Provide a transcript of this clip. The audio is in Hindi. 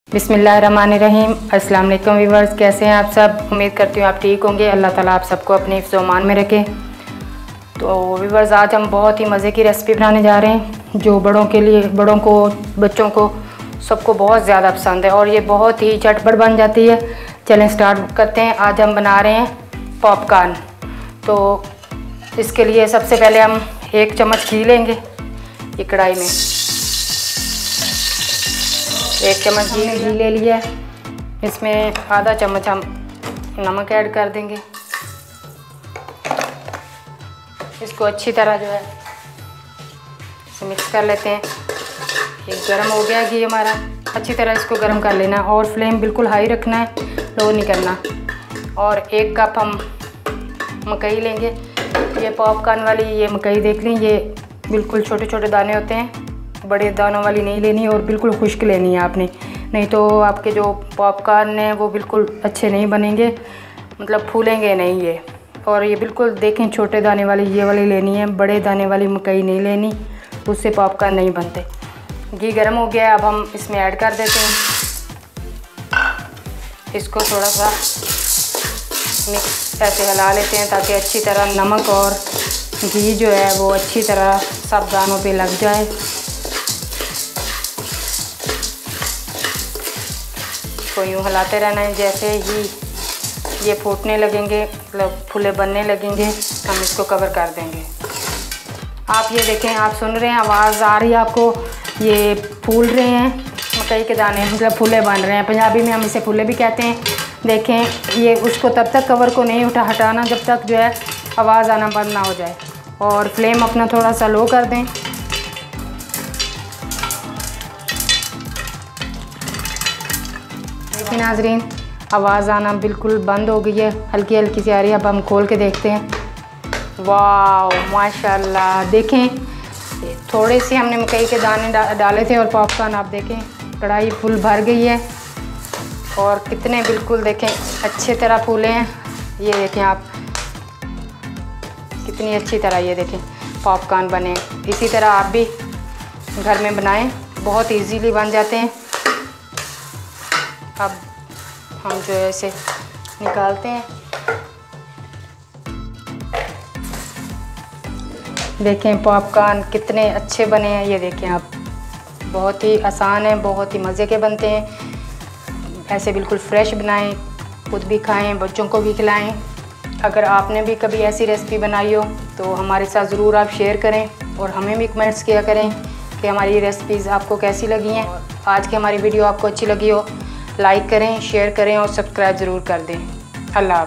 बिस्मिल्लाहिर्रहमानिर्रहीम। अस्सलाम वालेकुम व्यूअर्स, कैसे हैं आप सब। उम्मीद करती हूँ आप ठीक होंगे। अल्लाह ताला आप सबको अपने हिफ्ज़-ओ-अमान में रखे। तो व्यूअर्स, आज हम बहुत ही मज़े की रेसिपी बनाने जा रहे हैं जो बड़ों के लिए, बड़ों को, बच्चों को, सबको बहुत ज़्यादा पसंद है और ये बहुत ही झटपट बन जाती है। चलें स्टार्ट करते हैं। आज हम बना रहे हैं पॉपकॉर्न। तो इसके लिए सबसे पहले हम 1 चम्मच घी लेंगे। ये कढ़ाई में 1 चम्मच घी ले लिया। इसमें आधा चम्मच हम नमक ऐड कर देंगे। इसको अच्छी तरह जो है इसे मिक्स कर लेते हैं। ये गर्म हो गया घी हमारा, अच्छी तरह इसको गर्म कर लेना और फ्लेम बिल्कुल हाई रखना है, लो नहीं करना। और 1 कप हम मकई लेंगे। ये पॉपकॉर्न वाली ये मकई देख लें, ये बिल्कुल छोटे छोटे दाने होते हैं, बड़े दानों वाली नहीं लेनी और बिल्कुल खुश्क लेनी है आपने, नहीं तो आपके जो पॉपकॉर्न हैं वो बिल्कुल अच्छे नहीं बनेंगे, मतलब फूलेंगे नहीं ये। और ये बिल्कुल देखें छोटे दाने वाली ये वाली लेनी है, बड़े दाने वाली मकई नहीं लेनी, उससे पॉपकॉर्न नहीं बनते। घी गर्म हो गया, अब हम इसमें ऐड कर देते हैं। इसको थोड़ा सा मिक्स ऐसे हिला लेते हैं ताकि अच्छी तरह नमक और घी जो है वो अच्छी तरह सब दानों पे लग जाए। इसको यूँ हिलाते रहना है। जैसे ही ये फूटने लगेंगे, मतलब फूले बनने लगेंगे, हम इसको कवर कर देंगे। आप ये देखें, आप सुन रहे हैं, आवाज़ आ रही है आपको, ये फूल रहे हैं मकई के दाने, मतलब फूले बन रहे हैं। पंजाबी में हम इसे फूले भी कहते हैं। देखें, ये उसको तब तक कवर को नहीं हटाना जब तक जो है आवाज़ आना बंद ना हो जाए। और फ्लेम अपना थोड़ा सा लो कर दें। देखिए नाज़रीन, आवाज़ आना बिल्कुल बंद हो गई है, हल्की हल्की सी आ रही है। अब हम खोल के देखते हैं। वाह माशाल्लाह, देखें थोड़े से हमने मकई के दाने डाले थे और पॉपकॉर्न आप देखें कढ़ाई फुल भर गई है और कितने बिल्कुल देखें अच्छे तरह फूले हैं। ये देखें आप कितनी अच्छी तरह ये देखें पॉपकॉर्न बने। इसी तरह आप भी घर में बनाएं, बहुत इजीली बन जाते हैं। अब हम जो है इसे निकालते हैं। देखें पॉपकॉर्न कितने अच्छे बने हैं। ये देखें आप, बहुत ही आसान है, बहुत ही मज़े के बनते हैं। ऐसे बिल्कुल फ्रेश बनाएं, खुद भी खाएं, बच्चों को भी खिलाएं। अगर आपने भी कभी ऐसी रेसिपी बनाई हो तो हमारे साथ ज़रूर आप शेयर करें और हमें भी कमेंट्स किया करें कि हमारी रेसिपीज़ आपको कैसी लगी हैं। आज की हमारी वीडियो आपको अच्छी लगी हो, लाइक करें, शेयर करें और सब्सक्राइब ज़रूर कर दें। अल्लाह हाफ़िज़।